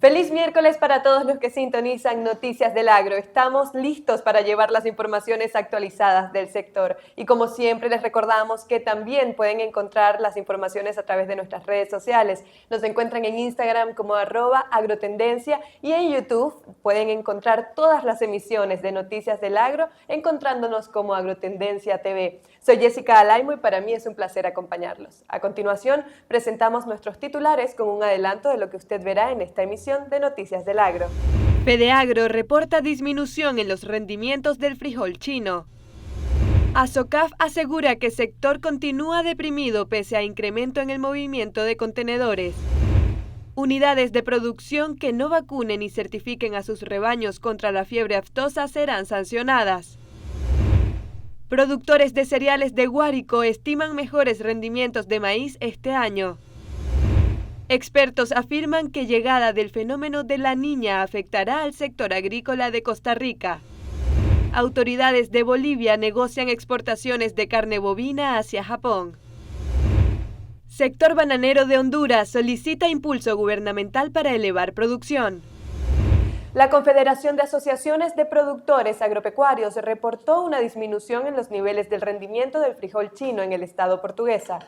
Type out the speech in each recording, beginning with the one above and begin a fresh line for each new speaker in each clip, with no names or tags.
Feliz miércoles para todos los que sintonizan Noticias del Agro. Estamos listos para llevar las informaciones actualizadas del sector. Y como siempre les recordamos que también pueden encontrar las informaciones a través de nuestras redes sociales. Nos encuentran en Instagram como @agrotendencia y en YouTube pueden encontrar todas las emisiones de Noticias del Agro encontrándonos como Agrotendencia TV. Soy Jessica Alaimo y para mí es un placer acompañarlos. A continuación presentamos nuestros titulares con un adelanto de lo que usted verá en esta emisión de Noticias del Agro. Fedeagro reporta disminución en los rendimientos del frijol chino. Asocaf asegura que sector continúa deprimido pese a incremento en el movimiento de contenedores. Unidades de producción que no vacunen y certifiquen a sus rebaños contra la fiebre aftosa serán sancionadas. Productores de cereales de Guárico estiman mejores rendimientos de maíz este año. Expertos afirman que llegada del fenómeno de la Niña afectará al sector agrícola de Costa Rica. Autoridades de Bolivia negocian exportaciones de carne bovina hacia Japón. Sector bananero de Honduras solicita impulso gubernamental para elevar producción. La Confederación de Asociaciones de Productores Agropecuarios reportó una disminución en los niveles del rendimiento del frijol chino en el estado portuguesa.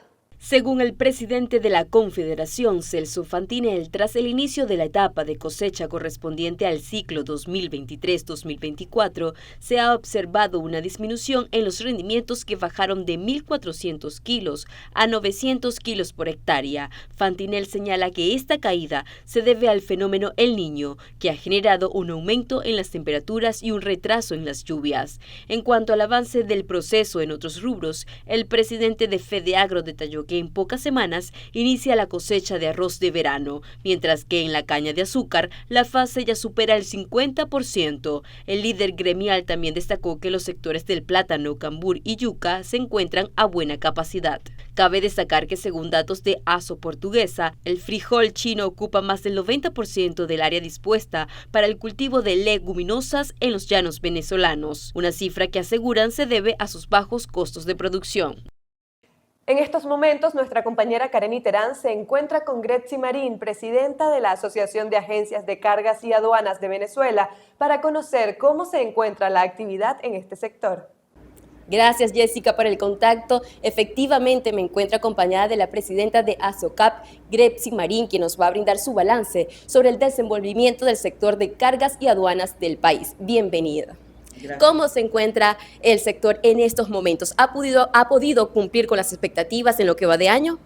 Según el presidente de la Confederación, Celso Fantinel, tras el inicio de la etapa de cosecha correspondiente al ciclo 2023-2024, se ha observado una disminución en los rendimientos que bajaron de 1.400 kilos a 900 kilos por hectárea. Fantinel señala que esta caída se debe al fenómeno El Niño, que ha generado un aumento en las temperaturas y un retraso en las lluvias. En cuanto al avance del proceso en otros rubros, el presidente de Fedeagro detalló que en pocas semanas inicia la cosecha de arroz de verano, mientras que en la caña de azúcar la fase ya supera el 50%. El líder gremial también destacó que los sectores del plátano, cambur y yuca se encuentran a buena capacidad. Cabe destacar que según datos de ASO Portuguesa, el frijol chino ocupa más del 90% del área dispuesta para el cultivo de leguminosas en los llanos venezolanos, una cifra que aseguran se debe a sus bajos costos de producción.
En estos momentos, nuestra compañera Kareni Terán se encuentra con Gretzi Marín, presidenta de la Asociación de Agencias de Cargas y Aduanas de Venezuela, para conocer cómo se encuentra la actividad en este sector.
Gracias, Jessica, por el contacto. Efectivamente, me encuentro acompañada de la presidenta de ASOCAP, Gretzi Marín, quien nos va a brindar su balance sobre el desenvolvimiento del sector de cargas y aduanas del país. Bienvenida. Gracias. ¿Cómo se encuentra el sector en estos momentos? ¿Ha podido cumplir con las expectativas en lo que va de año?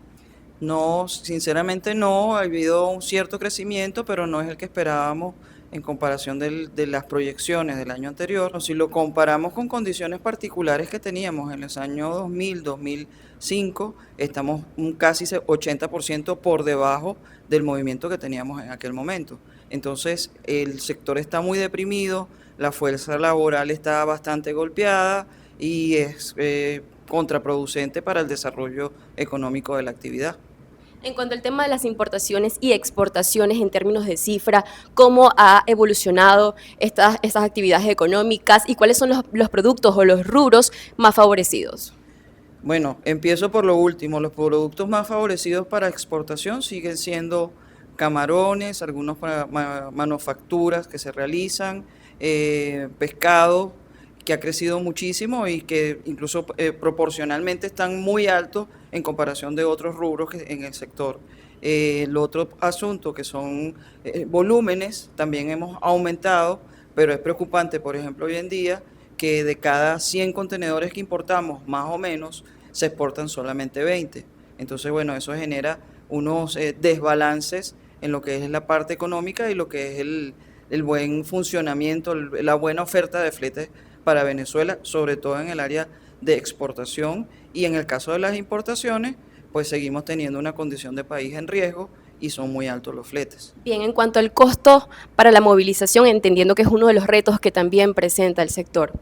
No, sinceramente no. Ha habido un cierto crecimiento, pero no es el que esperábamos en comparación de las proyecciones del año anterior. Si lo comparamos con condiciones particulares que teníamos en los años 2000, 2005, estamos un casi 80% por debajo del movimiento que teníamos en aquel momento. Entonces, el sector está muy deprimido, la fuerza laboral está bastante golpeada y es contraproducente para el desarrollo económico de la actividad.
En cuanto al tema de las importaciones y exportaciones en términos de cifra, ¿cómo ha evolucionado estas actividades económicas y cuáles son los productos o los rubros más favorecidos?
Bueno, empiezo por lo último. Los productos más favorecidos para exportación siguen siendo camarones, algunas manufacturas que se realizan, pescado, que ha crecido muchísimo y que incluso proporcionalmente están muy altos en comparación de otros rubros en el sector. El otro asunto que son volúmenes, también hemos aumentado, pero es preocupante, por ejemplo, hoy en día, que de cada 100 contenedores que importamos, más o menos, se exportan solamente 20. Entonces, bueno, eso genera unos desbalances en lo que es la parte económica y lo que es el buen funcionamiento, la buena oferta de fletes para Venezuela, sobre todo en el área de exportación, y en el caso de las importaciones, pues seguimos teniendo una condición de país en riesgo y son muy altos los fletes.
Bien, en cuanto al costo para la movilización, entendiendo que es uno de los retos que también presenta el sector.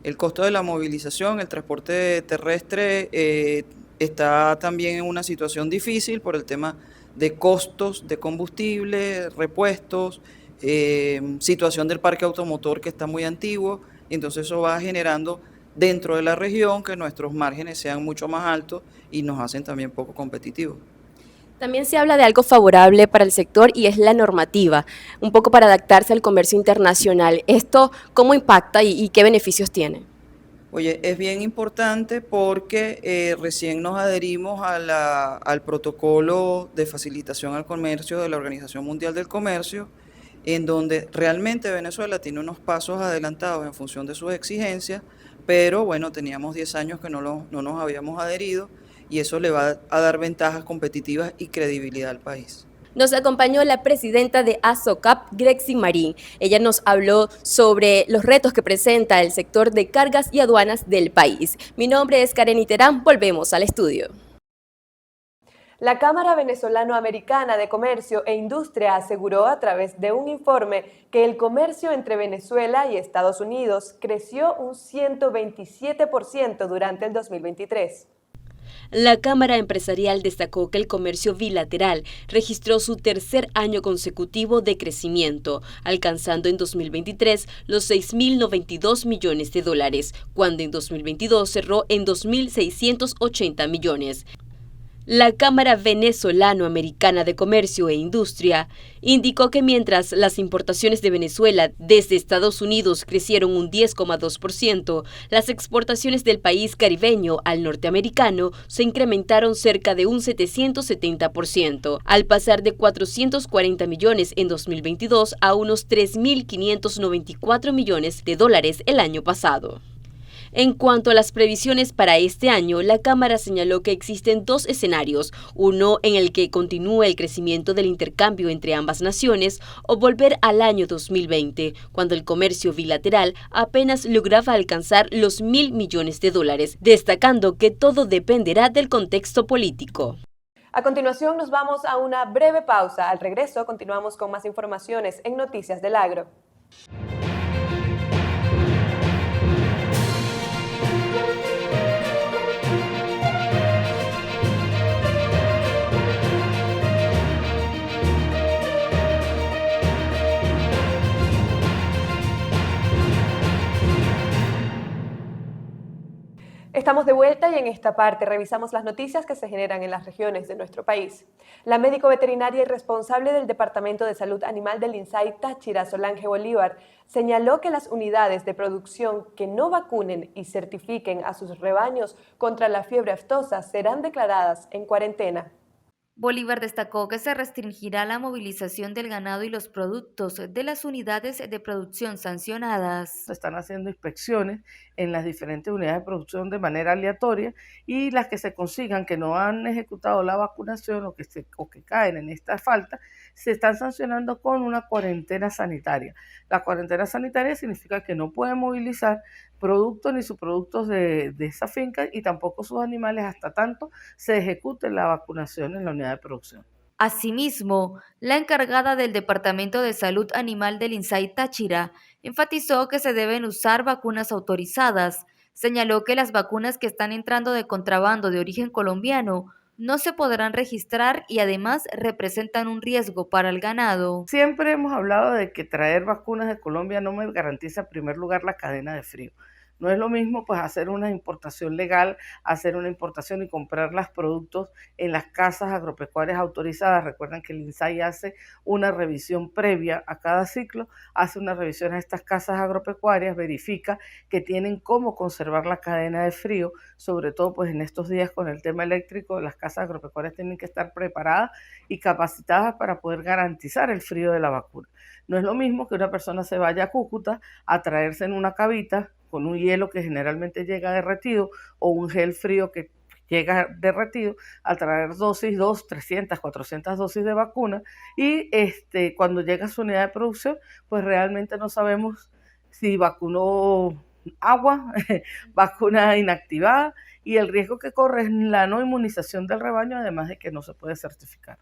El costo de la movilización, el transporte terrestre está también en una situación difícil por el tema de costos de combustible, repuestos, situación del parque automotor que está muy antiguo, y entonces eso va generando dentro de la región que nuestros márgenes sean mucho más altos y nos hacen también poco competitivos.
También se habla de algo favorable para el sector y es la normativa, un poco para adaptarse al comercio internacional. ¿Esto cómo impacta y qué beneficios tiene?
Oye, es bien importante porque recién nos adherimos al protocolo de facilitación al comercio de la Organización Mundial del Comercio, en donde realmente Venezuela tiene unos pasos adelantados en función de sus exigencias, pero bueno, teníamos 10 años que no nos habíamos adherido y eso le va a dar ventajas competitivas y credibilidad al país.
Nos acompañó la presidenta de ASOCAP, Grexy Marín. Ella nos habló sobre los retos que presenta el sector de cargas y aduanas del país. Mi nombre es Karen Iterán, volvemos al estudio.
La Cámara Venezolano-Americana de Comercio e Industria aseguró a través de un informe que el comercio entre Venezuela y Estados Unidos creció un 127% durante el 2023.
La Cámara Empresarial destacó que el comercio bilateral registró su tercer año consecutivo de crecimiento, alcanzando en 2023 los 6.092 millones de dólares, cuando en 2022 cerró en 2.680 millones. La Cámara Venezolano-Americana de Comercio e Industria indicó que mientras las importaciones de Venezuela desde Estados Unidos crecieron un 10,2%, las exportaciones del país caribeño al norteamericano se incrementaron cerca de un 770%, al pasar de 440 millones en 2022 a unos 3.594 millones de dólares el año pasado. En cuanto a las previsiones para este año, la Cámara señaló que existen dos escenarios, uno en el que continúe el crecimiento del intercambio entre ambas naciones o volver al año 2020, cuando el comercio bilateral apenas lograba alcanzar los 1.000 millones de dólares, destacando que todo dependerá del contexto político.
A continuación nos vamos a una breve pausa. Al regreso continuamos con más informaciones en Noticias del Agro. Estamos de vuelta y en esta parte revisamos las noticias que se generan en las regiones de nuestro país. La médico veterinaria y responsable del Departamento de Salud Animal del INSAI Táchira, Solange Bolívar, señaló que las unidades de producción que no vacunen y certifiquen a sus rebaños contra la fiebre aftosa serán declaradas en cuarentena.
Bolívar destacó que se restringirá la movilización del ganado y los productos de las unidades de producción sancionadas.
Se están haciendo inspecciones en las diferentes unidades de producción de manera aleatoria y las que se consigan que no han ejecutado la vacunación o que caen en esta falta, se están sancionando con una cuarentena sanitaria. La cuarentena sanitaria significa que no pueden movilizar productos ni subproductos de esa finca y tampoco sus animales hasta tanto se ejecute la vacunación en la unidad de producción.
Asimismo, la encargada del Departamento de Salud Animal del INSAI Táchira enfatizó que se deben usar vacunas autorizadas. Señaló que las vacunas que están entrando de contrabando de origen colombiano no se podrán registrar y además representan un riesgo para el ganado.
Siempre hemos hablado de que traer vacunas de Colombia no me garantiza en primer lugar la cadena de frío. No es lo mismo pues hacer una importación legal, hacer una importación y comprar los productos en las casas agropecuarias autorizadas. Recuerden que el INSAI hace una revisión previa a cada ciclo, hace una revisión a estas casas agropecuarias, verifica que tienen cómo conservar la cadena de frío, sobre todo pues en estos días con el tema eléctrico, las casas agropecuarias tienen que estar preparadas y capacitadas para poder garantizar el frío de la vacuna. No es lo mismo que una persona se vaya a Cúcuta a traerse en una cavita con un hielo que generalmente llega derretido o un gel frío que llega derretido, a traer dosis, 300, 400 dosis de vacuna y cuando llega a su unidad de producción, pues realmente no sabemos si vacunó agua, vacuna inactivada y el riesgo que corre es la no inmunización del rebaño, además de que no se puede certificar.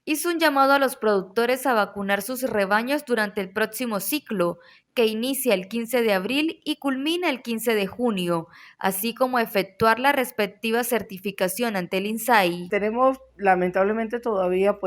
Hizo un llamado a los productores a vacunar sus rebaños durante el próximo ciclo, que inicia el 15 de abril y culmina el 15 de junio, así como efectuar la respectiva certificación ante el INSAI.
Tenemos lamentablemente todavía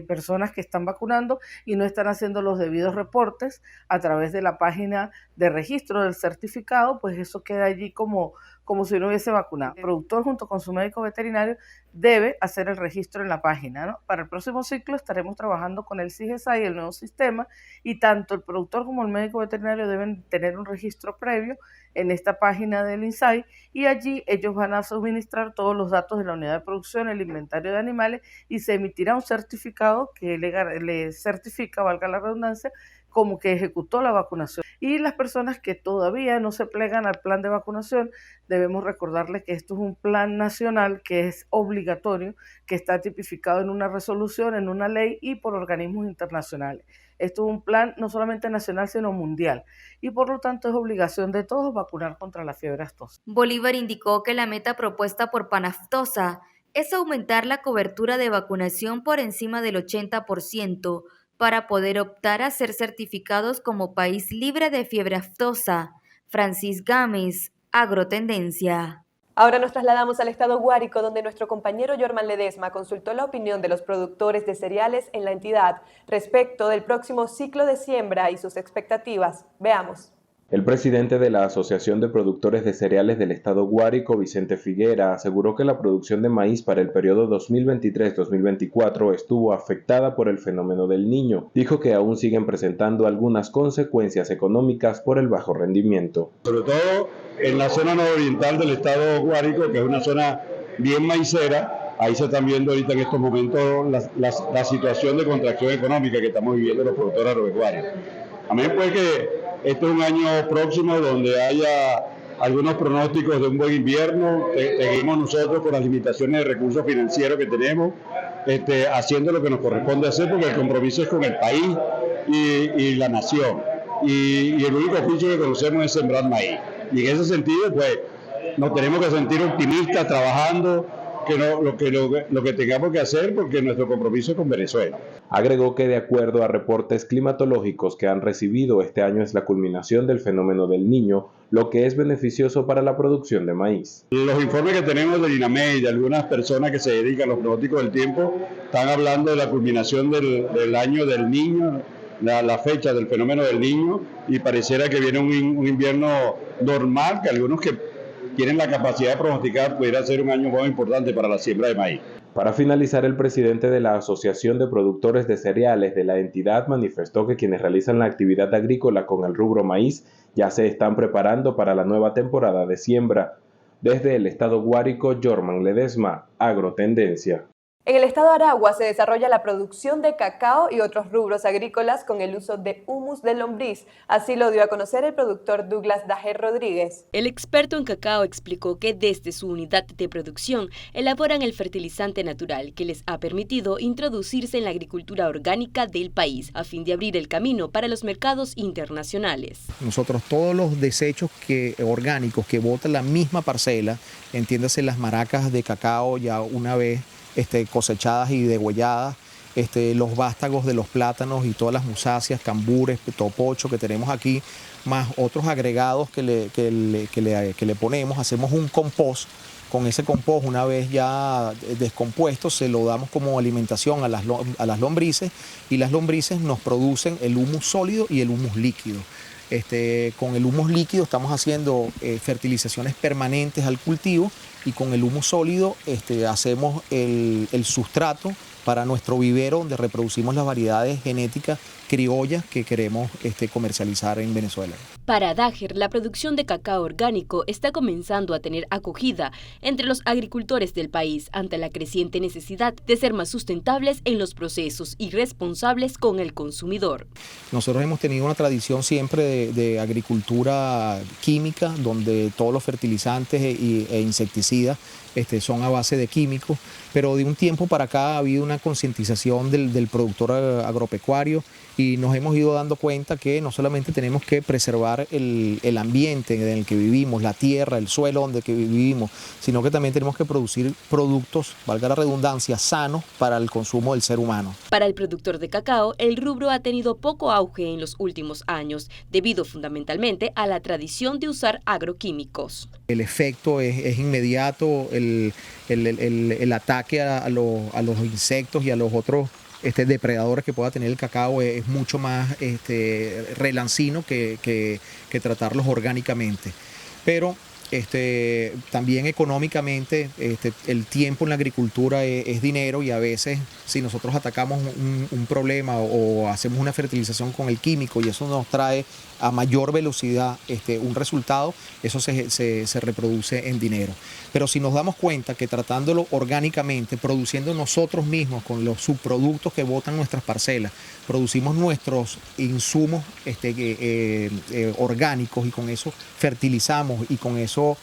personas que están vacunando y no están haciendo los debidos reportes a través de la página de registro del certificado, pues eso queda allí como como si no hubiese vacunado. El productor junto con su médico veterinario debe hacer el registro en la página, ¿no? Para el próximo ciclo estaremos trabajando con el CIGESAI, el nuevo sistema, y tanto el productor como el médico veterinario deben tener un registro previo en esta página del INSAI, y allí ellos van a suministrar todos los datos de la unidad de producción, el inventario de animales, y se emitirá un certificado que le certifica, valga la redundancia, como que ejecutó la vacunación. Y las personas que todavía no se plegan al plan de vacunación, debemos recordarles que esto es un plan nacional que es obligatorio, que está tipificado en una resolución, en una ley y por organismos internacionales. Esto es un plan no solamente nacional, sino mundial, y por lo tanto es obligación de todos vacunar contra la fiebre aftosa.
Bolívar indicó que la meta propuesta por Panaftosa es aumentar la cobertura de vacunación por encima del 80%, para poder optar a ser certificados como país libre de fiebre aftosa. Francis Gámez, Agrotendencia.
Ahora nos trasladamos al estado Guárico, donde nuestro compañero Jorman Ledesma consultó la opinión de los productores de cereales en la entidad respecto del próximo ciclo de siembra y sus expectativas. Veamos.
El presidente de la Asociación de Productores de Cereales del Estado Guárico, Vicente Figuera, aseguró que la producción de maíz para el periodo 2023-2024 estuvo afectada por el fenómeno del Niño. Dijo que aún siguen presentando algunas consecuencias económicas por el bajo rendimiento.
Sobre todo en la zona nororiental del Estado Guárico, que es una zona bien maicera, ahí se están viendo ahorita en estos momentos la situación de contracción económica que estamos viviendo los productores agropecuarios. A mí puede que este es un año próximo donde haya algunos pronósticos de un buen invierno. Seguimos nosotros con las limitaciones de recursos financieros que tenemos, haciendo lo que nos corresponde hacer, porque el compromiso es con el país y la nación. Y el único oficio que conocemos es sembrar maíz. Y en ese sentido, pues, nos tenemos que sentir optimistas trabajando lo que tengamos que hacer, porque nuestro compromiso es con Venezuela.
Agregó que de acuerdo a reportes climatológicos que han recibido, este año es la culminación del fenómeno del Niño, lo que es beneficioso para la producción de maíz.
Los informes que tenemos del INAME y de algunas personas que se dedican a los pronósticos del tiempo están hablando de la culminación del año del Niño, la fecha del fenómeno del Niño, y pareciera que viene un invierno normal, que algunos que tienen la capacidad de pronosticar pudiera ser un año muy importante para la siembra de maíz.
Para finalizar, el presidente de la Asociación de Productores de Cereales de la entidad manifestó que quienes realizan la actividad agrícola con el rubro maíz ya se están preparando para la nueva temporada de siembra. Desde el estado Guárico, Jorman Ledesma, Agrotendencia.
En el estado Aragua se desarrolla la producción de cacao y otros rubros agrícolas con el uso de humus de lombriz. Así lo dio a conocer el productor Douglas Dajer Rodríguez.
El experto en cacao explicó que desde su unidad de producción elaboran el fertilizante natural que les ha permitido introducirse en la agricultura orgánica del país a fin de abrir el camino para los mercados internacionales.
Nosotros todos los desechos orgánicos que bota la misma parcela, entiéndase las maracas de cacao ya una vez cosechadas y degolladas, los vástagos de los plátanos y todas las musáceas, cambures, topocho que tenemos aquí, más otros agregados que le ponemos, hacemos un compost. Con ese compost, una vez ya descompuesto, se lo damos como alimentación a las lombrices, y las lombrices nos producen el humus sólido y el humus líquido. Con el humus líquido estamos haciendo fertilizaciones permanentes al cultivo, y con el humus sólido hacemos el sustrato para nuestro vivero, donde reproducimos las variedades genéticas criollas que queremos comercializar en Venezuela.
Para Dajer, la producción de cacao orgánico está comenzando a tener acogida entre los agricultores del país ante la creciente necesidad de ser más sustentables en los procesos y responsables con el consumidor.
Nosotros hemos tenido una tradición siempre de agricultura química, donde todos los fertilizantes e insecticidas son a base de químicos, pero de un tiempo para acá ha habido una concientización del productor agropecuario, y nos hemos ido dando cuenta que no solamente tenemos que preservar el ambiente en el que vivimos, la tierra, el suelo donde vivimos, sino que también tenemos que producir productos, valga la redundancia, sanos para el consumo del ser humano.
Para el productor de cacao, el rubro ha tenido poco auge en los últimos años, debido fundamentalmente a la tradición de usar agroquímicos.
El efecto es inmediato, el ataque a los insectos y a los otros depredadores que pueda tener el cacao es mucho más relancino que tratarlos orgánicamente. Pero También económicamente, el tiempo en la agricultura es dinero, y a veces si nosotros atacamos un problema o hacemos una fertilización con el químico y eso nos trae a mayor velocidad un resultado, eso se reproduce en dinero. Pero si nos damos cuenta que tratándolo orgánicamente, produciendo nosotros mismos con los subproductos que botan nuestras parcelas, producimos nuestros insumos orgánicos, y con eso fertilizamos y con eso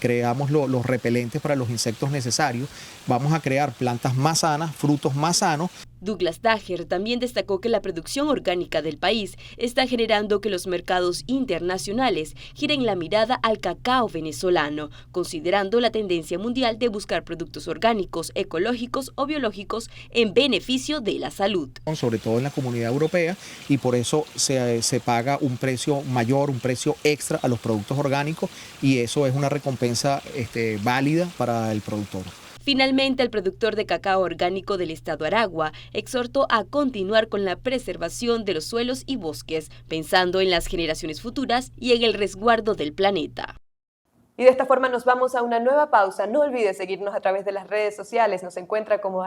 creamos los repelentes para los insectos necesarios, vamos a crear plantas más sanas, frutos más sanos.
Douglas Dager también destacó que la producción orgánica del país está generando que los mercados internacionales giren la mirada al cacao venezolano, considerando la tendencia mundial de buscar productos orgánicos, ecológicos o biológicos en beneficio de la salud.
Sobre todo en la Comunidad Europea, y por eso se paga un precio mayor, un precio extra a los productos orgánicos, y eso es una recompensa válida para el productor.
Finalmente, el productor de cacao orgánico del estado Aragua exhortó a continuar con la preservación de los suelos y bosques, pensando en las generaciones futuras y en el resguardo del planeta.
Y de esta forma nos vamos a una nueva pausa. No olvides seguirnos a través de las redes sociales. Nos encuentra como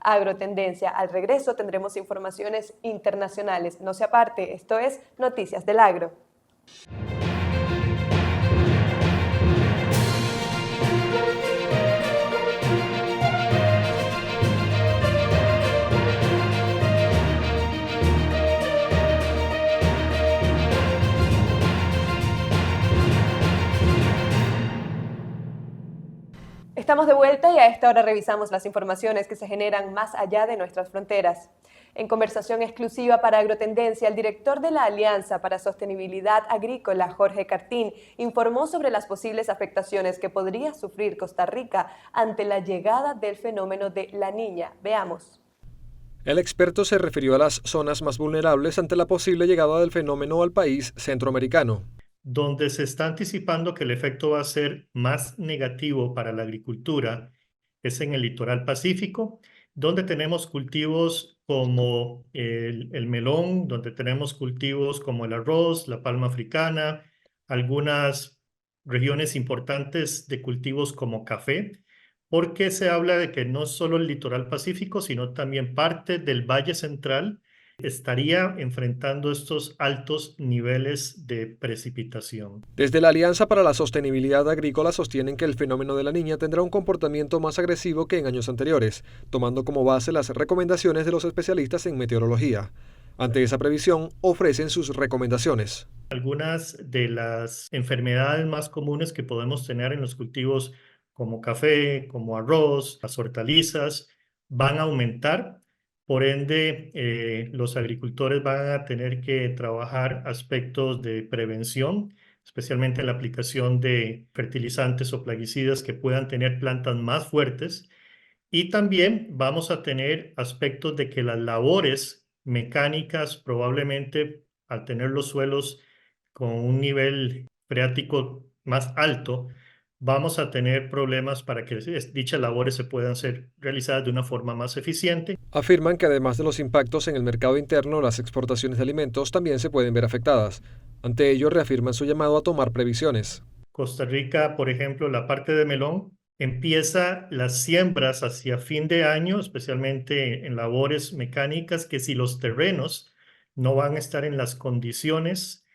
@agrotendencia. Al regreso tendremos informaciones internacionales. No se aparte, esto es Noticias del Agro. Estamos de vuelta y a esta hora revisamos las informaciones que se generan más allá de nuestras fronteras. En conversación exclusiva para Agrotendencia, el director de la Alianza para Sostenibilidad Agrícola, Jorge Cartín, informó sobre las posibles afectaciones que podría sufrir Costa Rica ante la llegada del fenómeno de La Niña. Veamos.
El experto se refirió a las zonas más vulnerables ante la posible llegada del fenómeno al país centroamericano.
Donde se está anticipando que el efecto va a ser más negativo para la agricultura es en el litoral pacífico, donde tenemos cultivos como el melón, donde tenemos cultivos como el arroz, la palma africana, algunas regiones importantes de cultivos como café, porque se habla de que no solo el litoral pacífico, sino también parte del Valle Central estaría enfrentando estos altos niveles de precipitación.
Desde la Alianza para la Sostenibilidad Agrícola sostienen que el fenómeno de La Niña tendrá un comportamiento más agresivo que en años anteriores, tomando como base las recomendaciones de los especialistas en meteorología. Ante esa previsión, ofrecen sus recomendaciones.
Algunas de las enfermedades más comunes que podemos tener en los cultivos como café, como arroz, las hortalizas, van a aumentar. Por ende, los agricultores van a tener que trabajar aspectos de prevención, especialmente la aplicación de fertilizantes o plaguicidas que puedan tener plantas más fuertes. Y también vamos a tener aspectos de que las labores mecánicas, probablemente al tener los suelos con un nivel freático más alto, vamos a tener problemas para que dichas labores se puedan ser realizadas de una forma más eficiente.
Afirman que además de los impactos en el mercado interno, las exportaciones de alimentos también se pueden ver afectadas. Ante ello, reafirman su llamado a tomar previsiones.
Costa Rica, por ejemplo, la parte de melón, empieza las siembras hacia fin de año, especialmente en labores mecánicas, que si los terrenos no van a estar en las condiciones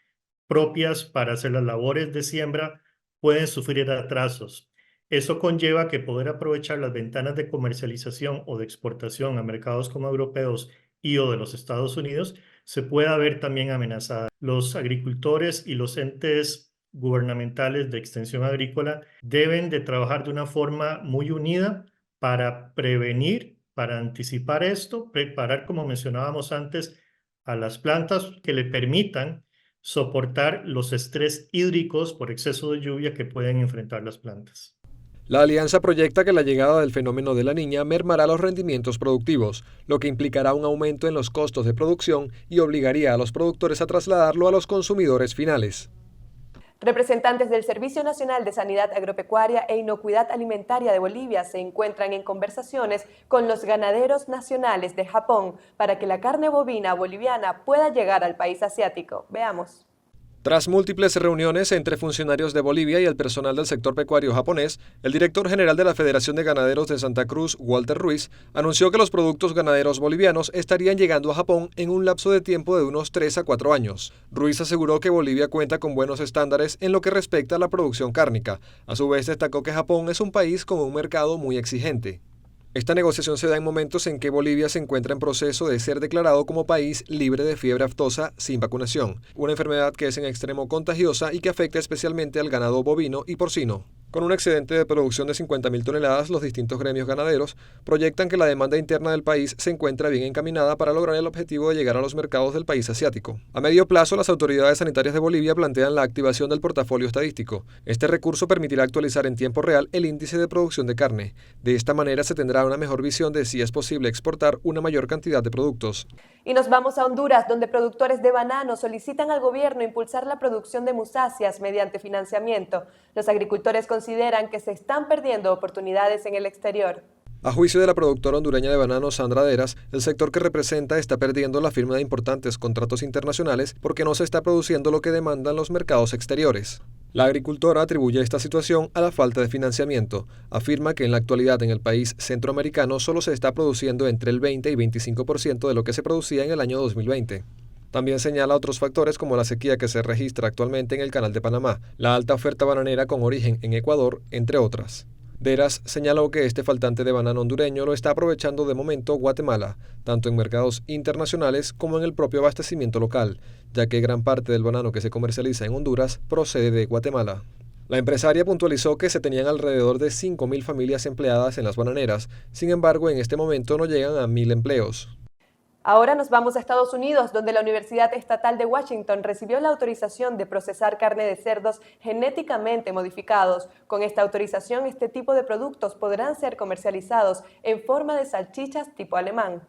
propias para hacer las labores de siembra, pueden sufrir atrasos. Eso conlleva que poder aprovechar las ventanas de comercialización o de exportación a mercados como europeos y o de los Estados Unidos se pueda ver también amenazada. Los agricultores y los entes gubernamentales de extensión agrícola deben de trabajar de una forma muy unida para prevenir, para anticipar esto, preparar, como mencionábamos antes, a las plantas que le permitan soportar los estrés hídricos por exceso de lluvia que pueden enfrentar las plantas.
La alianza proyecta que la llegada del fenómeno de La Niña mermará los rendimientos productivos, lo que implicará un aumento en los costos de producción y obligaría a los productores a trasladarlo a los consumidores finales.
Representantes del Servicio Nacional de Sanidad Agropecuaria e Inocuidad Alimentaria de Bolivia se encuentran en conversaciones con los ganaderos nacionales de Japón para que la carne bovina boliviana pueda llegar al país asiático. Veamos.
Tras múltiples reuniones entre funcionarios de Bolivia y el personal del sector pecuario japonés, el director general de la Federación de Ganaderos de Santa Cruz, Walter Ruiz, anunció que los productos ganaderos bolivianos estarían llegando a Japón en un lapso de tiempo de unos 3 a 4 años. Ruiz aseguró que Bolivia cuenta con buenos estándares en lo que respecta a la producción cárnica. A su vez, destacó que Japón es un país con un mercado muy exigente. Esta negociación se da en momentos en que Bolivia se encuentra en proceso de ser declarado como país libre de fiebre aftosa sin vacunación, una enfermedad que es en extremo contagiosa y que afecta especialmente al ganado bovino y porcino. Con un excedente de producción de 50.000 toneladas, los distintos gremios ganaderos proyectan que la demanda interna del país se encuentra bien encaminada para lograr el objetivo de llegar a los mercados del país asiático. A medio plazo, las autoridades sanitarias de Bolivia plantean la activación del portafolio estadístico. Este recurso permitirá actualizar en tiempo real el índice de producción de carne. De esta manera se tendrá una mejor visión de si es posible exportar una mayor cantidad de productos.
Y nos vamos a Honduras, donde productores de banano solicitan al gobierno impulsar la producción de musáceas mediante financiamiento. Los agricultores consideran que se están perdiendo oportunidades en el exterior.
A juicio de la productora hondureña de banano Sandra Deras, el sector que representa está perdiendo la firma de importantes contratos internacionales porque no se está produciendo lo que demandan los mercados exteriores. La agricultora atribuye esta situación a la falta de financiamiento. Afirma que en la actualidad en el país centroamericano solo se está produciendo entre el 20 y 25% de lo que se producía en el año 2020. También señala otros factores como la sequía que se registra actualmente en el Canal de Panamá, la alta oferta bananera con origen en Ecuador, entre otras. Deras señaló que este faltante de banano hondureño lo está aprovechando de momento Guatemala, tanto en mercados internacionales como en el propio abastecimiento local, ya que gran parte del banano que se comercializa en Honduras procede de Guatemala. La empresaria puntualizó que se tenían alrededor de 5.000 familias empleadas en las bananeras, sin embargo en este momento no llegan a 1.000 empleos.
Ahora nos vamos a Estados Unidos, donde la Universidad Estatal de Washington recibió la autorización de procesar carne de cerdos genéticamente modificados. Con esta autorización, este tipo de productos podrán ser comercializados en forma de salchichas tipo alemán.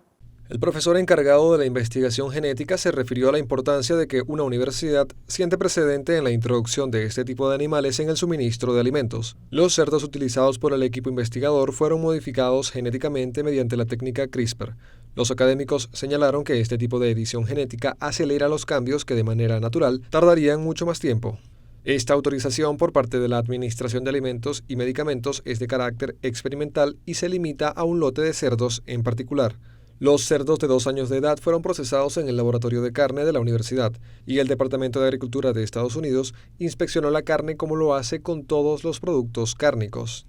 El profesor encargado de la investigación genética se refirió a la importancia de que una universidad siente precedente en la introducción de este tipo de animales en el suministro de alimentos. Los cerdos utilizados por el equipo investigador fueron modificados genéticamente mediante la técnica CRISPR. Los académicos señalaron que este tipo de edición genética acelera los cambios que de manera natural tardarían mucho más tiempo. Esta autorización por parte de la Administración de Alimentos y Medicamentos es de carácter experimental y se limita a un lote de cerdos en particular. Los cerdos de 2 años de edad fueron procesados en el laboratorio de carne de la universidad y el Departamento de Agricultura de Estados Unidos inspeccionó la carne como lo hace con todos los productos cárnicos.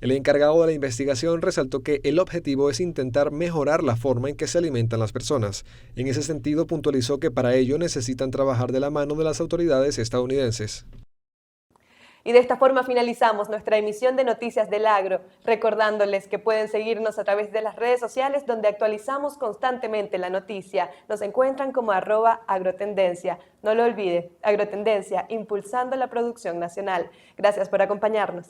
El encargado de la investigación resaltó que el objetivo es intentar mejorar la forma en que se alimentan las personas. En ese sentido, puntualizó que para ello necesitan trabajar de la mano de las autoridades estadounidenses.
Y de esta forma finalizamos nuestra emisión de Noticias del Agro, recordándoles que pueden seguirnos a través de las redes sociales donde actualizamos constantemente la noticia. Nos encuentran como @agrotendencia. No lo olvide, Agrotendencia, impulsando la producción nacional. Gracias por acompañarnos.